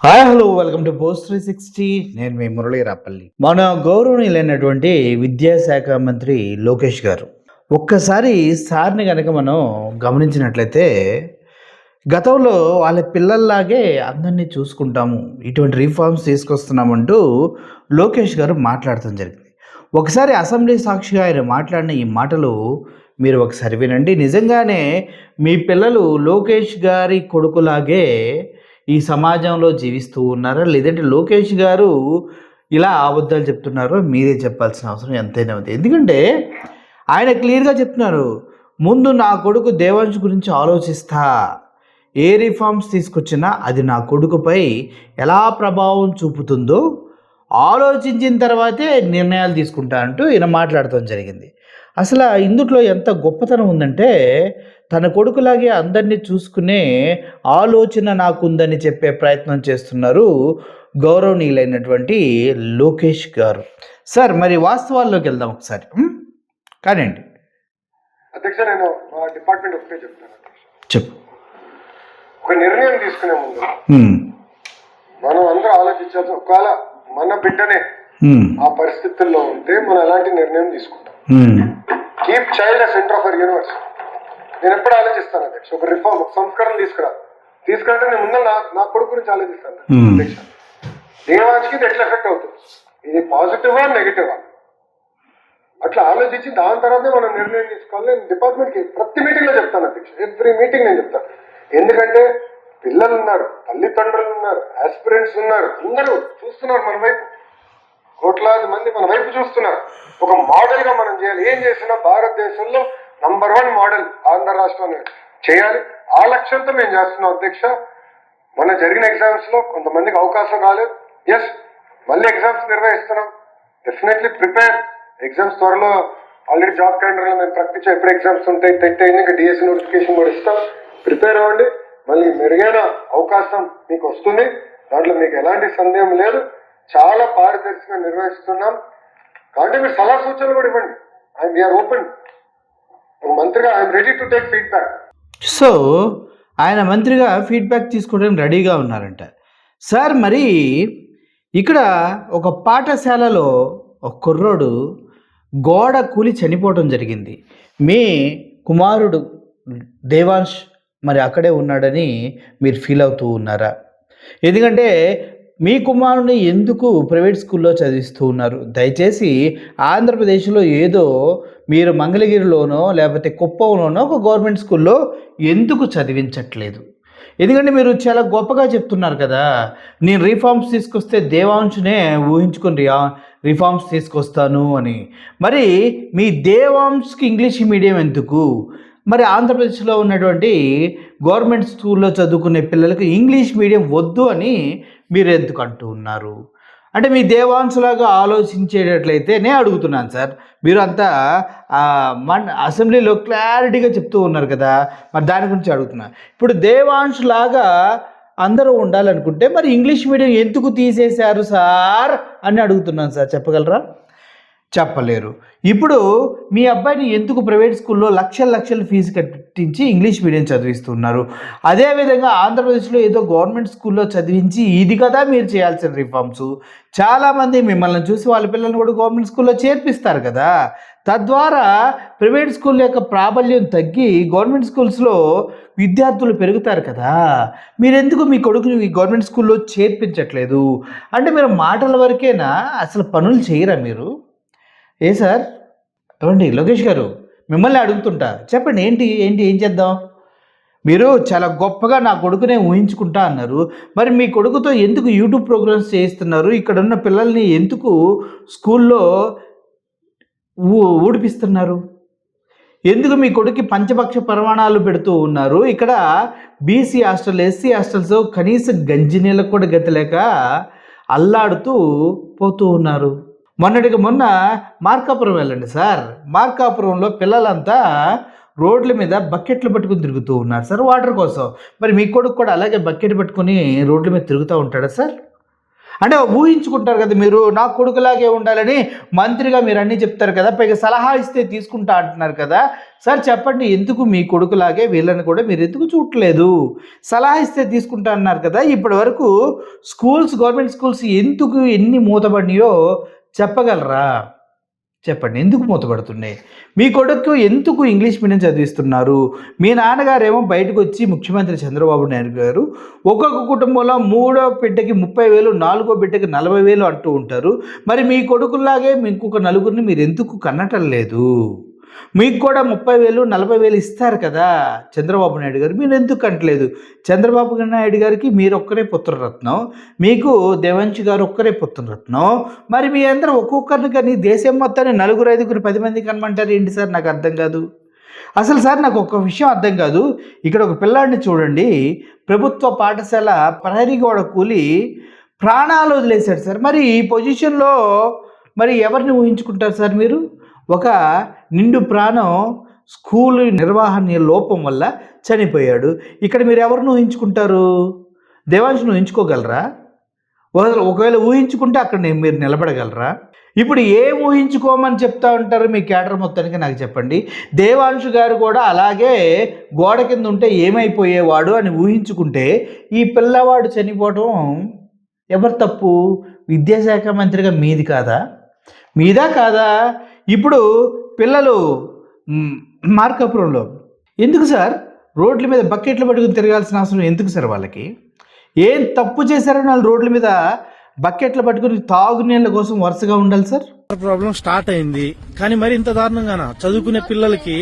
Hi hello welcome to post 360. నేను మీ మురళీ రాపల్లి. మన గౌరవనీయులైనటువంటి విద్యాశాఖ మంత్రి లోకేష్ గారు ఒక్కసారి సార్ని కనుక మనం గమనించినట్లయితే గతంలో వాళ్ళ పిల్లల్లాగే అందరినీ చూసుకుంటాము, ఇటువంటి రిఫార్మ్స్ తీసుకొస్తున్నామంటూ లోకేష్ గారు మాట్లాడటం జరిగింది. ఒకసారి అసెంబ్లీ సాక్షిగా ఆయన మాట్లాడిన ఈ మాటలు మీరు ఒకసారి వినండి. నిజంగానే మీ పిల్లలు లోకేష్ గారి కొడుకులాగే ఈ సమాజంలో జీవిస్తూ ఉన్నారా, లేదంటే లోకేష్ గారు ఇలా అబద్ధాలు చెప్తున్నారో మీరే చెప్పాల్సిన అవసరం ఎంతైనా ఉంది. ఎందుకంటే ఆయన క్లియర్గా చెప్తున్నారు, ముందు నా కొడుకు దేవాంశ్ గురించి ఆలోచిస్తా, ఏ రిఫార్మ్స్ తీసుకొచ్చినా అది నా కొడుకుపై ఎలా ప్రభావం చూపుతుందో ఆలోచించిన తర్వాతే నిర్ణయాలు తీసుకుంటా అంటూ ఈయన మాట్లాడటం జరిగింది. అసలు ఇందులో ఎంత గొప్పతనం ఉందంటే, తన కొడుకులాగే అందరినీ చూసుకునే ఆలోచన నాకుందని చెప్పే ప్రయత్నం చేస్తున్నారు గౌరవనీయులైనటువంటి లోకేష్ గారు. సార్, మరి వాస్తవాల్లోకి వెళ్దాం ఒకసారి. కానివ్వండి అధ్యక్ష. నేను మా డిపార్ట్మెంట్ ఒకటే చెప్తాను. చెప్పు. ఒక నిర్ణయం తీసుకునే ముందు మనం అందరూ ఆలోచించాల్సి, ఒకవేళ మన బిడ్డనే ఆ పరిస్థితుల్లో ఉంటే మనం ఎలాంటి నిర్ణయం తీసుకుంటాం. Keep child centre of our universe. నేను ఎప్పుడు ఆలోచిస్తాను అధ్యక్ష, ఒక రిఫార్మ్, ఒక సంస్కరణ తీసుకురాలంటే నేను ముందు నా కొడుకు గురించి ఆలోచిస్తాను అధ్యక్ష. దేవాంశ్కి ఇది ఎట్లా ఎఫెక్ట్ అవుతుంది, ఇది పాజిటివా నెగిటివా, అట్లా ఆలోచించి దాని తర్వాతే మనం నిర్ణయం తీసుకోవాలి. నేను డిపార్ట్మెంట్కి ప్రతి మీటింగ్ లో చెప్తాను అధ్యక్ష, ఎవ్రీ మీటింగ్ నేను చెప్తాను. ఎందుకంటే పిల్లలు ఉన్నారు, తల్లిదండ్రులు ఉన్నారు, ఆస్పిరెంట్స్ ఉన్నారు, అందరూ చూస్తున్నారు మన వైపు, కోట్లాది మంది మన వైపు చూస్తున్నారు. ఒక మోడల్ గా మనం చేయాలి. ఏం చేసినా భారతదేశంలో నంబర్ 1 మోడల్ ఆంధ్ర రాష్ట్రాన్ని చేయాలి. ఆ లక్ష్యంతో మేము చేస్తున్నాం అధ్యక్ష. మన జరిగిన ఎగ్జామ్స్ లో కొంతమందికి అవకాశం రాలేదు. ఎస్, మళ్ళీ ఎగ్జామ్స్ నిర్వహిస్తున్నాం. Definitely prepare. ఎగ్జామ్స్ త్వరలో ఆల్రెడీ జాబ్ క్యాలెండర్ లో మేము ప్రకటించాం ఎప్పుడు ఎగ్జామ్స్ ఉంటాయి, టెట్ అయింది, ఇంకా డిఎస్సి నోటిఫికేషన్ కూడా ఇస్తాం. ప్రిపేర్ అవ్వండి. మళ్ళీ మెరుగైన అవకాశం మీకు వస్తుంది, దాంట్లో మీకు ఎలాంటి సందేహం లేదు. చాలా పారదర్శకంగా నిర్వహిస్తున్నాం. కాబట్టి మీరు సలహా సూచనలు కూడా ఇవ్వండి. We're open. మంత్రిగా I'm ready to take feedback. So ఆయన మంత్రిగా ఫీడ్బ్యాక్ తీసుకోవడానికి రెడీగా ఉన్నారంట. సార్, మరి ఇక్కడ ఒక పాఠశాలలో ఒక కుర్రోడు గోడ కూలి చనిపోవడం జరిగింది. మీ కుమారుడు దేవాంశ్ మరి అక్కడే ఉన్నాడని మీరు ఫీల్ అవుతూ ఉన్నారా? ఎందుకంటే మీ కుమారుని ఎందుకు ప్రైవేట్ స్కూల్లో చదివిస్తూ ఉన్నారు? దయచేసి ఆంధ్రప్రదేశ్లో ఏదో మీరు మంగళగిరిలోనో లేకపోతే కుప్పంలోనో ఒక గవర్నమెంట్ స్కూల్లో ఎందుకు చదివించట్లేదు? ఎందుకంటే మీరు చాలా గొప్పగా చెప్తున్నారు కదా, నేను రిఫార్మ్స్ తీసుకొస్తే దేవాంశునే ఊహించుకొని రిఫార్మ్స్ తీసుకొస్తాను అని. మరి మీ దేవాంశ్కి ఇంగ్లీష్ మీడియం ఎందుకు? మరి ఆంధ్రప్రదేశ్లో ఉన్నటువంటి గవర్నమెంట్ స్కూల్లో చదువుకునే పిల్లలకు ఇంగ్లీష్ మీడియం వద్దు అని మీరు ఎందుకు అంటూ ఉన్నారు? అంటే మీ దేవాంశలాగా ఆలోచించేటట్లయితే నేను అడుగుతున్నాను సార్. మీరు అంతా అసెంబ్లీలో క్లారిటీగా చెప్తూ ఉన్నారు కదా, మరి దాని గురించి అడుగుతున్నా. ఇప్పుడు దేవాంశలాగా అందరూ ఉండాలనుకుంటే మరి ఇంగ్లీష్ మీడియం ఎందుకు తీసేశారు సార్ అని అడుగుతున్నాను సార్. చెప్పగలరా? చెప్పలేరు. ఇప్పుడు మీ అబ్బాయిని ఎందుకు ప్రైవేట్ స్కూల్లో లక్షల ఫీజు కట్టించి ఇంగ్లీష్ మీడియం చదివిస్తున్నారు? అదేవిధంగా ఆంధ్రప్రదేశ్లో ఏదో గవర్నమెంట్ స్కూల్లో చదివించి ఇది కదా మీరు చేయాల్సిన రిఫార్మ్స్. చాలామంది మిమ్మల్ని చూసి వాళ్ళ పిల్లల్ని కూడా గవర్నమెంట్ స్కూల్లో చేర్పిస్తారు కదా, తద్వారా ప్రైవేట్ స్కూల్ యొక్క ప్రాబల్యం తగ్గి గవర్నమెంట్ స్కూల్స్లో విద్యార్థులు పెరుగుతారు కదా. మీరెందుకు మీ కొడుకుని గవర్నమెంట్ స్కూల్లో చేర్పించట్లేదు? అంటే మీరు మాటల వరకేనా, అసలు పనులు చేయరా మీరు? ఏ సార్? ఏమండి లోకేష్ గారు, మిమ్మల్ని అడుగుతుంటా, చెప్పండి. ఏం చేద్దాం? మీరు చాలా గొప్పగా నా కొడుకునే ఊహించుకుంటా అన్నారు. మరి మీ కొడుకుతో ఎందుకు యూట్యూబ్ ప్రోగ్రామ్స్ చేయిస్తున్నారు? ఇక్కడ ఉన్న పిల్లల్ని ఎందుకు స్కూల్లో ఊడిపిస్తున్నారు? ఎందుకు మీ కొడుకు పంచపక్ష ప్రమాణాలు పెడుతూ ఉన్నారు? ఇక్కడ బీసీ హాస్టల్, ఎస్సీ హాస్టల్స్ కనీసం గంజి నీళ్ళకు కూడా గతి లేక అల్లాడుతూ పోతూ ఉన్నారు. మొన్నటికి మొన్న మార్కాపురం వెళ్ళండి సార్. మార్కాపురంలో పిల్లలంతా రోడ్ల మీద బకెట్లు పట్టుకుని తిరుగుతూ ఉన్నారు సార్ వాటర్ కోసం. మరి మీ కొడుకు కూడా అలాగే బకెట్ పట్టుకుని రోడ్ల మీద తిరుగుతూ ఉంటాడా సార్? అంటే ఊహించుకుంటారు కదా మీరు, నా కొడుకులాగే ఉండాలని మంత్రిగా మీరు అన్నీ చెప్తారు కదా, పైగా సలహా ఇస్తే తీసుకుంటా అంటున్నారు కదా. సార్ చెప్పండి, ఎందుకు మీ కొడుకులాగే వీళ్ళని కూడా మీరు ఎందుకు చూడట్లేదు? సలహా ఇస్తే తీసుకుంటా అన్నారు కదా, ఇప్పటి వరకు గవర్నమెంట్ స్కూల్స్ ఎందుకు ఎన్ని మూతపడినాయో చెప్పగలరా? చెప్పండి, ఎందుకు మూతపడుతున్నాయి? మీ కొడుకు ఎందుకు ఇంగ్లీష్ మీడియం చదివిస్తున్నారు? మీ నాన్నగారేమో బయటకు వచ్చి, ముఖ్యమంత్రి చంద్రబాబు నాయుడు గారు ఒక్కొక్క కుటుంబంలో మూడో బిడ్డకి 30,000, నాలుగో బిడ్డకి 40,000 అంటూ ఉంటారు. మరి మీ కొడుకుల్లాగే ఇంకొక నలుగురిని మీరు ఎందుకు కన్నటం లేదు? మీకు కూడా 30,000, 40,000 ఇస్తారు కదా చంద్రబాబు నాయుడు గారు, మీరు ఎందుకు కంటలేదు? చంద్రబాబు నాయుడు గారికి మీరు ఒక్కరే పుత్రరత్నం, మీకు దేవంశి గారు ఒక్కరే పుత్రరత్నం. మరి మీ అందరూ ఒక్కొక్కరిని కానీ దేశం మొత్తాన్ని 4, 5, 10 మంది కనమంటారు ఏంటి సార్? నాకు అర్థం కాదు అసలు. సార్ నాకు ఒక విషయం అర్థం కాదు. ఇక్కడ ఒక పిల్లాడిని చూడండి, ప్రభుత్వ పాఠశాల ప్రహరీ గోడ కూలి ప్రాణాలు వదిలేశాడు సార్. మరి ఈ పొజిషన్లో మరి ఎవరిని ఊహించుకుంటారు సార్ మీరు? ఒక నిండు ప్రాణం స్కూల్ నిర్వహణ లోపం వల్ల చనిపోయాడు. ఇక్కడ మీరు ఎవరిని ఊహించుకుంటారు? దేవాంశుని ఊహించుకోగలరా? ఒకవేళ ఊహించుకుంటే అక్కడ మీరు నిలబడగలరా? ఇప్పుడు ఏం ఊహించుకోమని చెప్తా ఉంటారు మీ క్యాడర్ మొత్తానికి నాకు చెప్పండి. దేవాంశు గారు కూడా అలాగే గోడ కింద ఉంటే ఏమైపోయేవాడు అని ఊహించుకుంటే ఈ పిల్లవాడు చనిపోవడం ఎవరు తప్పు? విద్యాశాఖ మంత్రిగా మీది కాదా? మీదా కాదా? ఇప్పుడు పిల్లలు మార్కాపురంలో ఎందుకు సార్ రోడ్ల మీద బకెట్లు పట్టుకుని తిరగాల్సిన అవసరం ఎందుకు సార్? వాళ్ళకి ఏం తప్పు చేశారని వాళ్ళు రోడ్ల మీద బకెట్లు పట్టుకుని తాగునీళ్ళ కోసం వరుసగా ఉండాలి సార్? ప్రాబ్లం స్టార్ట్ అయింది, కానీ మరి ఇంత దారుణంగానా? చదువుకునే పిల్లలకి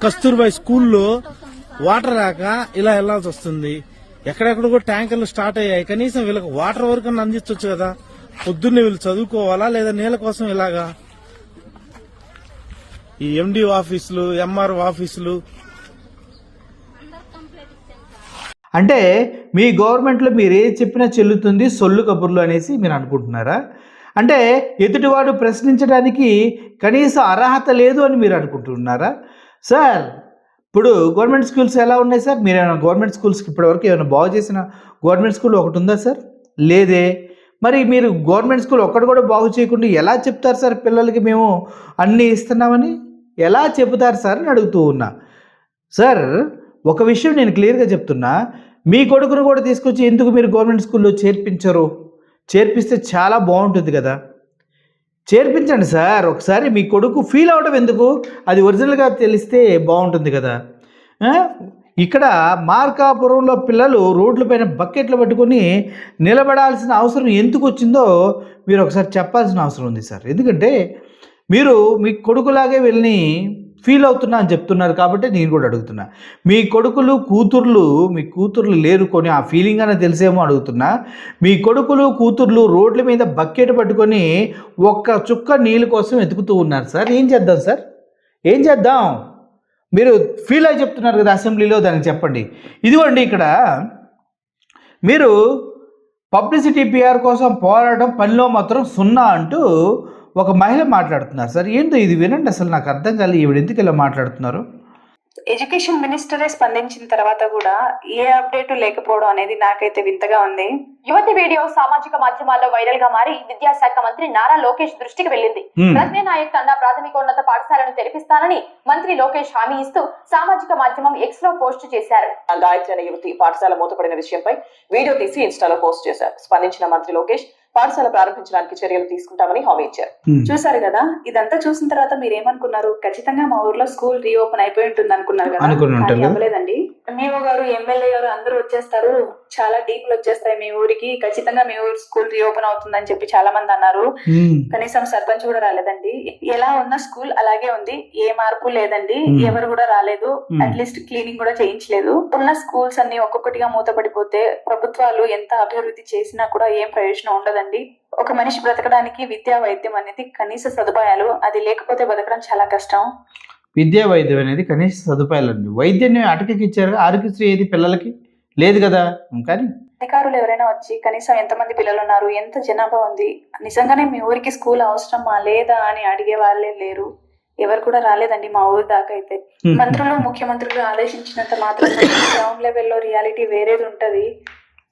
కస్తూర్బాయ్ స్కూల్లో వాటర్ రాక ఇలా వెళ్లాల్సి వస్తుంది. ఎక్కడెక్కడ కూడా ట్యాంకర్లు స్టార్ట్ అయ్యాయి, కనీసం వీళ్ళకి వాటర్ వరకు అందించవచ్చు కదా. పొద్దున్నే వీళ్ళు చదువుకోవాలా లేదా నీళ్ళ కోసం ఇలాగా? ఈ ఎండిఓ ఆఫీసులు, ఎంఆర్ఓ ఆఫీసులు, అంటే మీ గవర్నమెంట్లో మీరు ఏది చెప్పినా చెల్లుతుంది, సొల్లు కబుర్లు అనేసి మీరు అనుకుంటున్నారా? అంటే ఎదుటివాడు ప్రశ్నించడానికి కనీస అర్హత లేదు అని మీరు అనుకుంటున్నారా? సార్ ఇప్పుడు గవర్నమెంట్ స్కూల్స్ ఎలా ఉన్నాయి సార్? మీరు ఏమైనా గవర్నమెంట్ స్కూల్స్కి ఇప్పటివరకు ఏమైనా బాగు చేసిన గవర్నమెంట్ స్కూల్ ఒకటి ఉందా సార్? లేదే. మరి మీరు గవర్నమెంట్ స్కూల్ ఒక్కటి కూడా బాగు చేయకుండా ఎలా చెప్తారు సార్ పిల్లలకి మేము అన్నీ ఇస్తున్నామని? ఎలా చెబుతారు సార్ అని అడుగుతూ ఉన్నా. సార్ ఒక విషయం నేను క్లియర్గా చెప్తున్నా, మీ కొడుకును కూడా తీసుకొచ్చి ఎందుకు మీరు గవర్నమెంట్ స్కూల్లో చేర్పించరు? చేర్పిస్తే చాలా బాగుంటుంది కదా, చేర్పించండి సార్. ఒకసారి మీ కొడుకు ఫీల్ అవడం ఎందుకు? అది ఒరిజినల్గా తెలిస్తే బాగుంటుంది కదా. ఇక్కడ మార్కాపురంలో పిల్లలు రోడ్లపైన బకెట్లు పట్టుకొని నిలబడాల్సిన అవసరం ఎందుకు వచ్చిందో మీరు ఒకసారి చెప్పాల్సిన అవసరం ఉంది సార్. ఎందుకంటే మీరు మీ కొడుకులాగే వీళ్ళని ఫీల్ అవుతున్నా అని చెప్తున్నారు కాబట్టి నేను కూడా అడుగుతున్నా. మీ కూతుర్లు లేరుకొని ఆ ఫీలింగ్ అనేది తెలిసేమో అడుగుతున్నా. మీ కూతుర్లు రోడ్ల మీద బకెట్ పట్టుకొని ఒక్క చుక్క నీళ్ళ కోసం వెతుకుతూ ఉన్నారు సార్. ఏం చేద్దాం సార్? ఏం చేద్దాం? మీరు ఫీల్ అయి చెప్తున్నారు కదా అసెంబ్లీలో, దానికి చెప్పండి. ఇదిగోండి ఇక్కడ మీరు పబ్లిసిటీ పిఆర్ కోసం పోరాటం పనిలో మాత్రం 0 అంటూ ఒక మహిళ మాట్లాడుతున్నారు సార్. ఏంటో ఇది వినండి, అసలు నాకు అర్థం కాలేదు ఈవిడ ఎందుకు ఇలా మాట్లాడుతున్నారు. ఎడ్యుకేషన్ మినిస్టరే స్పందించిన తర్వాత కూడా ఏ అప్డేట్ లేకపోవడం అనేది నాకైతే వింతగా ఉంది. యువతి వీడియో సామాజిక మాధ్యమాల్లో వైరల్ గా మారి విద్యాశాఖ మంత్రి నారా లోకేష్ దృష్టికి వెళ్ళింది. ప్రజ్ఞానాయక్ తండా ప్రాథమికోన్నత పాఠశాలను తెరిపిస్తానని మంత్రి లోకేష్ హామీ ఇస్తూ సామాజిక మాధ్యమం ఎక్స్ లో పోస్ట్ చేశారు. గాయత్రి అనే యువతి పాఠశాల మూతపడిన విషయంపై వీడియో తీసి ఇన్స్టాలో పోస్ట్ చేశారు. స్పందించిన మంత్రి లోకేష్ పాఠశాల ప్రారంభించడానికి చర్యలు తీసుకుంటామని హామీ ఇచ్చారు. చూసారు కదా, ఇదంతా చూసిన తర్వాత మీరు ఏమనుకున్నారు? ఖచ్చితంగా మా ఊర్లో స్కూల్ రీఓపెన్ అయిపోయి ఉంటుంది అనుకున్నారు కదా. అవ్వలేదండి. ఎంఈఓ గారు, ఎమ్మెల్యే గారు అందరూ వచ్చేస్తారు, చాలా టీంలు వచ్చేస్తాయి మీ ఊరికి, ఖచ్చితంగా మీ ఊరు స్కూల్ రీఓపెన్ అవుతుందని చెప్పి చాలా మంది అన్నారు. కనీసం సర్పంచ్ కూడా రాలేదండి. ఎలా ఉన్న స్కూల్ అలాగే ఉంది, ఏ మార్పు లేదండి. ఎవరు కూడా రాలేదు, అట్లీస్ట్ క్లీనింగ్ కూడా చేయించలేదు. ఉన్న స్కూల్స్ అన్ని ఒక్కొక్కటిగా మూతపడిపోతే ప్రభుత్వాలు ఎంత అభివృద్ధి చేసినా కూడా ఏం ప్రయోజనం ఉండదండి. ఒక మనిషి బ్రతకడానికి విద్యా వైద్యం అనేది కనీస సదుపాయాలు, అది లేకపోతే బతకడం చాలా కష్టం. విద్యా వైద్యం అనేది కనీస సదుపాయాలు అండి. వైద్యాన్ని అటకెక్కిచ్చారు, ఆరోగ్యశ్రీ ఏది పిల్లలకి లేదు కదా. కానీ అధికారులు ఎవరైనా వచ్చి కనీసం ఎంతమంది పిల్లలు ఉన్నారు, ఎంత జనాభా ఉంది, నిజంగానే మీ ఊరికి స్కూల్ అవసరమా లేదా అని అడిగే వాళ్ళే లేరు. ఎవరు కూడా రాలేదండి మా ఊరి దాకా అయితే. మంత్రులు, ముఖ్యమంత్రులు ఆదేశించినంత మాత్రం గ్రౌండ్ లెవెల్లో రియాలిటీ వేరేది ఉంటది.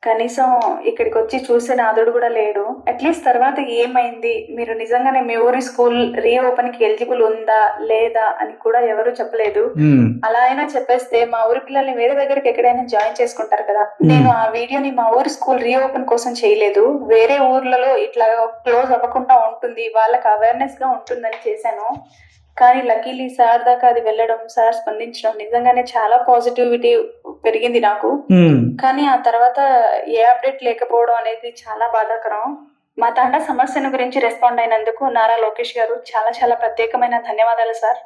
కనీసం ఇక్కడికి వచ్చి చూసే నాదుడు కూడా లేడు. అట్లీస్ట్ తర్వాత ఏమైంది, మీరు నిజంగానే మీ ఊరి స్కూల్ రీఓపెన్ కి ఎలిజిబుల్ ఉందా లేదా అని కూడా ఎవరు చెప్పలేదు. అలా అయినా చెప్పేస్తే మా ఊరి పిల్లల్ని వేరే దగ్గరికి ఎక్కడైనా జాయిన్ చేసుకుంటారు కదా. నేను ఆ వీడియోని మా ఊరి స్కూల్ రీఓపెన్ కోసం చేయలేదు, వేరే ఊర్లలో ఇట్లా క్లోజ్ అవ్వకుండా ఉంటుంది, వాళ్ళకి అవేర్నెస్ గా ఉంటుందని చేశాను. కానీ లక్కీలీ సార్ దాకా అది వెళ్ళడం, సార్ స్పందించడం నిజంగానే చాలా పాజిటివిటీ పెరిగింది నాకు. కానీ ఆ తర్వాత ఏ అప్డేట్ లేకపోవడం అనేది చాలా బాధాకరం. మా తండా సమస్యను గురించి రెస్పాండ్ అయినందుకు నారా లోకేష్ గారు చాలా చాలా ప్రత్యేకమైన ధన్యవాదాలు సార్.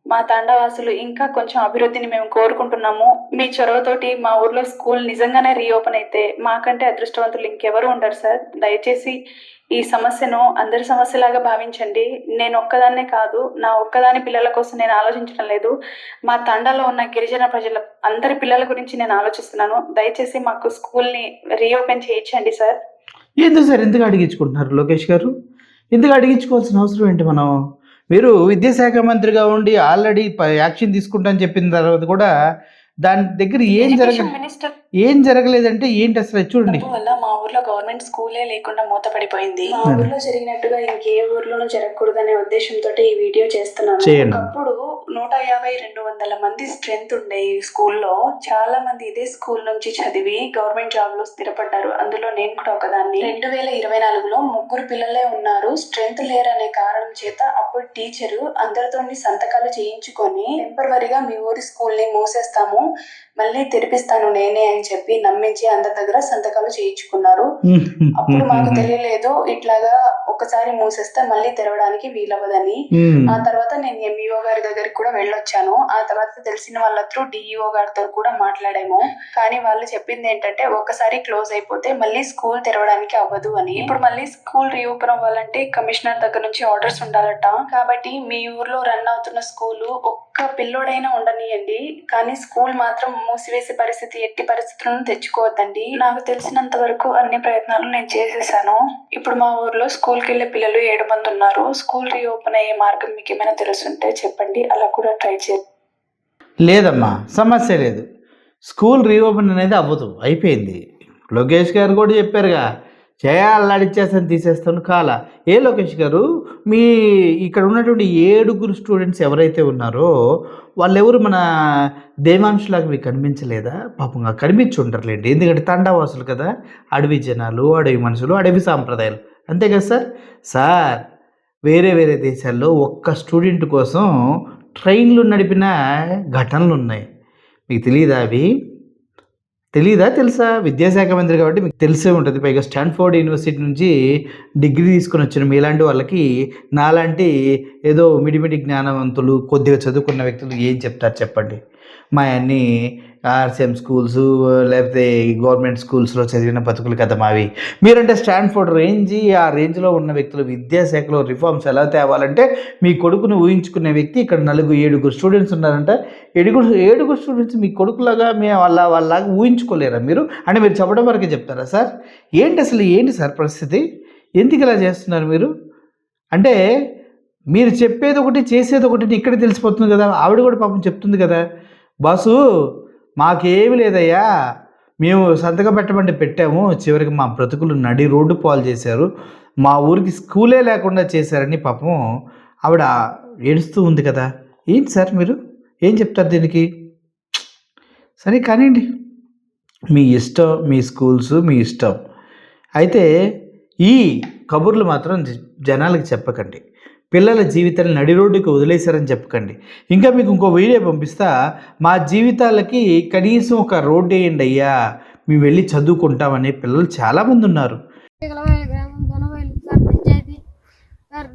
మా తండా వాసులు ఇంకా కొంచెం అభివృద్ధిని మేము కోరుకుంటున్నాము. మీ చొరవతోటి మా ఊర్లో స్కూల్ నిజంగానే రీఓపెన్ అయితే మాకంటే అదృష్టవంతులు ఇంకెవరు ఉండరు సార్. దయచేసి ఈ సమస్యను అందరి సమస్యలాగా భావించండి. నేను ఒక్కదాన్నే కాదు, నా ఒక్కదాని పిల్లల కోసం నేను ఆలోచించడం లేదు, మా తండాలో ఉన్న గిరిజన ప్రజల అందరి పిల్లల గురించి నేను ఆలోచిస్తున్నాను. దయచేసి మాకు స్కూల్ని రీఓపెన్ చేయించండి సార్. ఎందుకు సార్ ఎందుకు అడిగించుకుంటున్నారు లోకేష్ గారు? ఎందుకు అడిగించుకోవాల్సిన అవసరం ఏంటి? మీరు విద్యాశాఖ మంత్రిగా ఉండి ఆల్రెడీ యాక్షన్ తీసుకుంటానని చెప్పిన తర్వాత కూడా దాని దగ్గర ఏం జరగలేదంటే ఏంటి అసలు? చూడండి, వల్ల మా ఊర్లో గవర్నమెంట్ స్కూలే లేకుండా మూతపడిపోయింది. మా ఊర్లో జరిగినట్టుగా ఇంకే ఊర్లోనూ జరగకూడదనే ఉద్దేశంతో ఈ వీడియో చేస్తున్నాను. ఒకప్పుడు 150-200 మంది స్ట్రెంత్ ఉండే ఈ స్కూల్లో చాలా మంది ఇదే స్కూల్ నుంచి చదివి గవర్నమెంట్ జాబ్ లో స్థిరపడ్డారు. అందులో నేను కూడా ఒకదాన్ని. 2024లో 3 పిల్లలే ఉన్నారు. స్ట్రెంత్ లేరనే కారణం చేత అప్పుడు టీచరు అందరితో సంతకాలు చేయించుకొని టెంపరవరీగా మీ ఊరి స్కూల్ ని మూసేస్తాము, మళ్ళీ తెరిపిస్తాను నేనే అని చెప్పి నమ్మించి అందరి దగ్గర సంతకాలు చేయించుకున్నారు. అప్పుడు మాకు తెలియలేదు ఇట్లాగా ఒకసారి మూసేస్తే మళ్ళీ తెరవడానికి వీలవ్వదని. ఆ తర్వాత నేను ఎంఈఓ గారి దగ్గరికి కూడా వెళ్ళొచ్చాను. ఆ తర్వాత తెలిసిన వాళ్ళ త్రూ డిఈఓ గారితో కూడా మాట్లాడాము. కానీ వాళ్ళు చెప్పింది ఏంటంటే ఒకసారి క్లోజ్ అయిపోతే మళ్ళీ స్కూల్ తెరవడానికి అవ్వదు అని. ఇప్పుడు మళ్ళీ స్కూల్ రీఓపెన్ అవ్వాలంటే కమిషనర్ దగ్గర నుంచి ఆర్డర్స్ ఉండాలట. కాబట్టి మీ ఊర్లో రన్ అవుతున్న స్కూల్ ఒక్క పిల్లోడైనా ఉండనియండి, కానీ స్కూల్ మాత్రం మూసివేసే పరిస్థితి ఎట్టి పరిస్థితులను తెచ్చుకోవద్దండి. నాకు తెలిసినంత వరకు అన్ని ప్రయత్నాలు నేను చేసేసాను. ఇప్పుడు మా ఊర్లో స్కూల్కి వెళ్ళే పిల్లలు 7 మంది ఉన్నారు. స్కూల్ రీఓపెన్ అయ్యే మార్గం మీకు ఏమైనా తెలుసుంటే చెప్పండి, అలా కూడా ట్రై చేయండి. లేదమ్మా, సమస్య లేదు. స్కూల్ రీఓపెన్ అనేది అవ్వదు, అయిపోయింది. లోకేష్ గారు కూడా చెప్పారుగా, చేయాలడిచ్చేస్తాను తీసేస్తాను కాలా. ఏ లోకేష్ గారు, మీ ఇక్కడ ఉన్నటువంటి 7 స్టూడెంట్స్ ఎవరైతే ఉన్నారో వాళ్ళెవరు మన దేవాంశులాగా మీకు కనిపించలేదా? పాపంగా కనిపించి ఉంటారులేండి, ఎందుకంటే తండావాసులు కదా, అడవి జనాలు, అడవి మనుషులు, అడవి సాంప్రదాయాలు, అంతే కదా సార్. సార్, వేరే దేశాల్లో ఒక్క స్టూడెంట్ కోసం ట్రైన్లు నడిపిన ఘటనలు ఉన్నాయి. మీకు తెలియదా? అవి తెలుసా? విద్యాశాఖ మంత్రి కాబట్టి మీకు తెలిసే ఉంటుంది. పైగా స్టాన్ఫోర్డ్ యూనివర్సిటీ నుంచి డిగ్రీ తీసుకొని వచ్చిన మీలాంటి వాళ్ళకి నాలాంటి ఏదో మిడిమిడి జ్ఞానవంతులు కొద్దిగా చదువుకున్న వ్యక్తులు ఏం చెప్తారు చెప్పండి? మా అన్ని ఆర్సిఎం స్కూల్స్ లేకపోతే గవర్నమెంట్ స్కూల్స్లో చదివిన బతుకులు కదా మావి. మీరంటే స్టాన్ఫోర్డ్ ఆ రేంజ్లో ఉన్న వ్యక్తులు విద్యాశాఖలో రిఫార్మ్స్ ఎలా తేవాలంటే మీ కొడుకును ఊహించుకునే వ్యక్తి ఇక్కడ 7 స్టూడెంట్స్ ఉన్నారంటే 7 స్టూడెంట్స్ మీ కొడుకులాగా వాళ్ళలాగా ఊహించుకోలేరా మీరు? అంటే మీరు చెప్పడం వరకే చెప్తారా సార్? ఏంటి సార్ పరిస్థితి? ఎందుకు ఇలా చేస్తున్నారు మీరు? అంటే మీరు చెప్పేది ఒకటి చేసేది ఒకటి ఇక్కడ తెలిసిపోతుంది కదా. ఆవిడ కూడా పాపం చెప్తుంది కదా, బాసు మాకేమి లేదయ్యా, మేము సంతకం పెట్టమంటే పెట్టాము, చివరికి మా బ్రతుకులు నడి రోడ్డు పాలు చేశారు, మా ఊరికి స్కూలే లేకుండా చేశారని పాపం ఆవిడ ఏడుస్తూ ఉంది కదా. ఏంటి సార్ మీరు ఏం చెప్తారు దీనికి? సరే కానివ్వండి, మీ ఇష్టం, మీ స్కూల్స్ మీ ఇష్టం. అయితే ఈ కబుర్లు మాత్రం జనాలకు చెప్పకండి. పిల్లల జీవితాన్ని నడి రోడ్డుకి వదిలేశారని చెప్పకండి. ఇంకా మీకు ఇంకో వీడియో పంపిస్తా, మా జీవితాలకి కనీసం ఒక రోడ్డు వేయండి అయ్యా, మేము వెళ్ళి చదువుకుంటామనే పిల్లలు చాలామంది ఉన్నారు.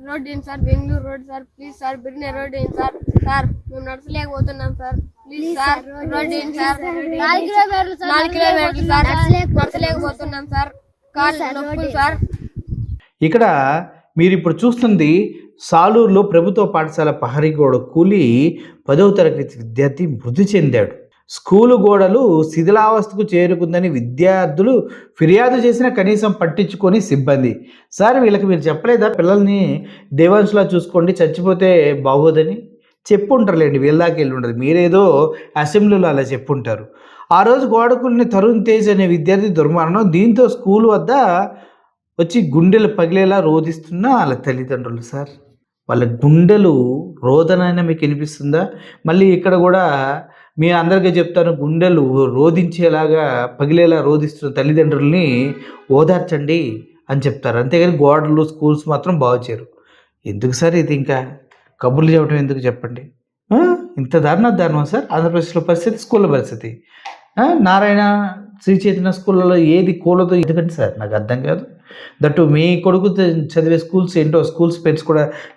రోడ్ ఏంటి sir? Bengaluru road sir, please sir. బిర్నే రోడ్ ఏంటి సార్? సార్ మేము నడచలేకపోతున్నాం సార్, ప్లీజ్ సార్. రోడ్ ఏంటి సార్? 4 కిలోమీటర్లు సార్, నడచలేకపోతున్నాం సార్, కాళ్ళు నొప్పులు సార్. ఇక్కడ మీరు ఇప్పుడు చూస్తుంది సాలూరులో ప్రభుత్వ పాఠశాల ప్రహరీ గోడ కూలి 10వ తరగతి విద్యార్థి మృతి చెందాడు. స్కూలు గోడలు శిథిలావస్థకు చేరుకుందని విద్యార్థులు ఫిర్యాదు చేసినా కనీసం పట్టించుకొని సిబ్బంది. సార్, వీళ్ళకి మీరు చెప్పలేదా పిల్లల్ని దేవాంశులా చూసుకోండి, చచ్చిపోతే బాగోదని? చెప్పుంటారులేండి, వీళ్ళదాకా వెళ్ళి ఉండదు. మీరేదో అసెంబ్లీలో అలా చెప్పుంటారు. ఆ రోజు గోడకుల్ని తరుణ్ తేజ్ అనే విద్యార్థి దుర్మరణం. దీంతో స్కూల్ వద్ద వచ్చి గుండెలు పగిలేలా రోధిస్తున్న వాళ్ళ తల్లిదండ్రులు. సార్ వాళ్ళ గుండెలు రోదనైనా మీకు వినిపిస్తుందా? మళ్ళీ ఇక్కడ కూడా మీ అందరికీ చెప్తాను, గుండెలు రోధించేలాగా పగిలేలా రోధిస్తున్న తల్లిదండ్రుల్ని ఓదార్చండి అని చెప్తారు. అంతేగాని గోడలు స్కూల్స్ మాత్రం బాగు చేయరు. ఎందుకు సార్ ఇది? ఇంకా కబుర్లు చెప్పడం ఎందుకు చెప్పండి? ఇంత దారుణం సార్ ఆంధ్రప్రదేశ్లో పరిస్థితి, స్కూళ్ళ పరిస్థితి. నారాయణ శ్రీ చైతన్య స్కూళ్ళలో ఏది కూలదో ఎందుకంటే సార్ నాకు అర్థం కాదు. దట్టు మీ కొడుకు చదివే స్కూల్స్ ఏంటో, స్కూల్స్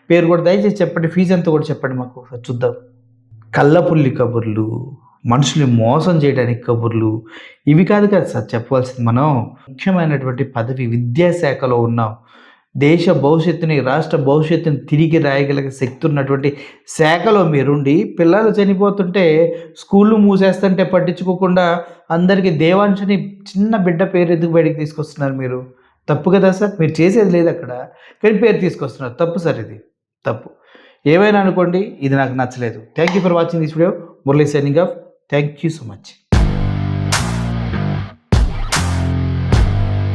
పేరు కూడా దయచేసి చెప్పండి, ఫీజు అంతా కూడా చెప్పండి మాకు చూద్దాం. కళ్ళపుల్లి కబుర్లు, మనుషుల్ని మోసం చేయడానికి కబుర్లు, ఇవి కాదు కదా సార్ చెప్పవలసింది. మనం ముఖ్యమైనటువంటి పదవి విద్యాశాఖలో ఉన్నాం. దేశ భవిష్యత్తుని, రాష్ట్ర భవిష్యత్తుని తిరిగి రాయగలిగే శక్తి ఉన్నటువంటి శాఖలో మీరుండి పిల్లలు చనిపోతుంటే స్కూళ్ళు మూసేస్తుంటే పట్టించుకోకుండా అందరికీ దేవాంశని చిన్న బిడ్డ పేరు ఎందుకు బయటికి తీసుకొస్తున్నారు మీరు? తప్పు కదా సార్, మీరు చేసేది లేదు అక్కడ, కానీ పేరు తీసుకొస్తున్నారు. తప్పు సార్, ఇది తప్పు. ఏమైనా అనుకోండి, ఇది నాకు నచ్చలేదు. Thank you for watching this video. Murali signing off. Thank you so much.